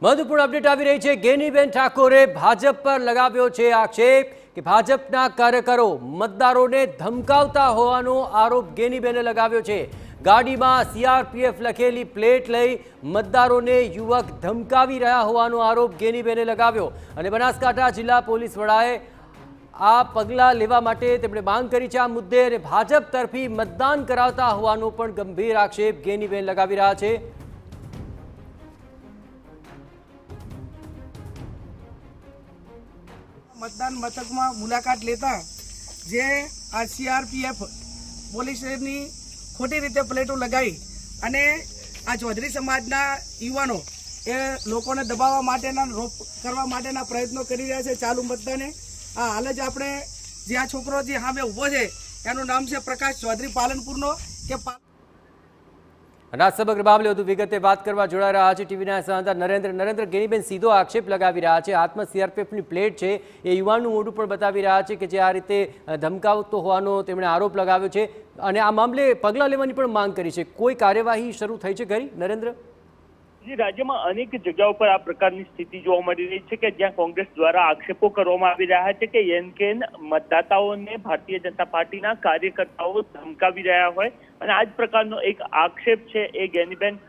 મહત્વપૂર્ણ અપડેટ આવી રહી છે। ગેનીબેન ઠાકોરે ભાજપ પર લગાવ્યો છે આક્ષેપ કે ભાજપના કાર્યકરો મતદારોને ધમકાવતા હોવાનો આરોપ ગેનીબેને લગાવ્યો છે। ગાડીમાં સીઆરપીએફ લખેલી પ્લેટ લઈ મતદારોને યુવક ધમકાવી રહ્યા હોવાનો આરોપ ગેનીબેને લગાવ્યો અને બનાસકાંઠા જિલ્લા પોલીસ વડાએ આ પગલાં લેવા માટે તેમણે માંગ કરી છે। આ મુદ્દે અને ભાજપ તરફી મતદાન કરાવતા હોવાનો પણ ગંભીર આક્ષેપ ગેનીબેન લગાવી રહ્યા છે। मतदान मथक में मुलाकात लेता जे आ सीआरपीएफ पोलीसनी खोटी रीते प्लेटो लगाई अने आ चौधरी समाजना युवानो ए लोकोने दबाववा माटेना रोक करवा माटेना प्रयत्नो करी रह्या छे। चालू मतदाने आ हाल ज आपणे जे आ छोकरो जे सामे ऊभो छे एनुं नाम छे प्रकाश चौधरी पालनपुरनो के समग्र मामले વધુ વિગતે વાત કરવા જોડાઈ રહ્યા છે ટીવીના સંવાદદાતા નરેન્દ્ર ગેનીબેન સીધો આક્ષેપ લગાવી રહ્યા છે। આત્મ સીઆરપીએફની પ્લેટ છે એ યુવાનનું મોઢું પણ બતાવી રહ્યા છે કે જે આ રીતે ધમકાવતો હોવાનો તેમણે આરોપ લગાવ્યો છે અને આ મામલે પગલાં લેવાની પણ માંગ કરી છે। કોઈ કાર્યવાહી શરૂ થઈ છે ખરી નરેન્દ્ર? राज्य में अनेक जगहों पर आ प्रकार की स्थिति जोवा मळी रही है कि ज्यां कांग्रेस द्वारा आक्षेपो करवामां आवी रह्या छे कि एनकेन मतदाताओं ने भारतीय जनता पार्टी कार्यकर्ताओं धमकावी रह्या होय अने आज प्रकारनो एक आक्षेप छे ए गेनीबेन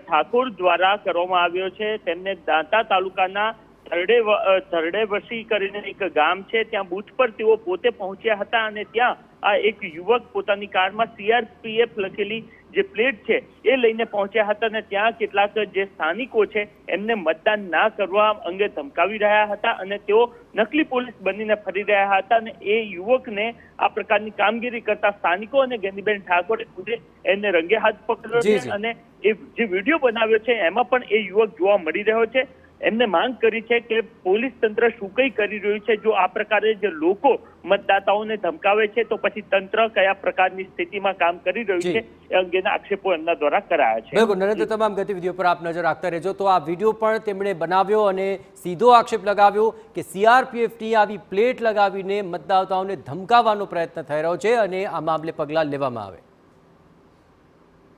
ठाकोर द्वारा करवामां आव्यो छे। तेमने दांता तालुकाना तरडेवसी करीने एक गाम छे त्यां बूथ पर तेओ पोते पहोंच्या हता अने त्यां आ एक युवक पोतानी काરમાં सीआरपीएफ लखेली જે પ્લેટ છે એ લઈને પહોંચ્યા હતા અને ત્યાં કેટલાક જે સ્થાનિકો છે એમને મતદાન ના કરવા અંગે ધમકાવી રહ્યા હતા અને તેઓ નકલી પોલીસ બનીને ફરી રહ્યા હતા અને એ યુવકને આ પ્રકારની કામગીરી કરતા સ્થાનિકો અને ગેનીબેન ઠાકોરે ખુદે એને રંગે હાથ પકડ્યો છે અને એ જે વિડીયો બનાવ્યો છે એમાં પણ એ યુવક જોવા મળી રહ્યો છે। એમને માંગ કરી છે કે પોલીસ તંત્ર શું કઈ કરી રહ્યું છે। જો આ પ્રકારે જે લોકો મતદાતાઓને ધમકાવે છે તો પછી તંત્ર કયા પ્રકારની સ્થિતિમાં કામ કરી રહ્યું છે એ અંગેના આક્ષેપો એમના દ્વારા કરાયા છે। બિલકુલ નરેન્દ્ર, તમામ ગતિવિધિઓ પર આપ નજર રાખતા રહેજો। તો આ વિડીયો પણ તેમણે બનાવ્યો અને સીધો આક્ષેપ લગાવ્યો કે સીઆરપીએફની આવી પ્લેટ લગાવીને મતદાતાઓને ધમકાવવાનો પ્રયત્ન થઈ રહ્યો છે અને આ મામલે પગલાં લેવામાં આવે।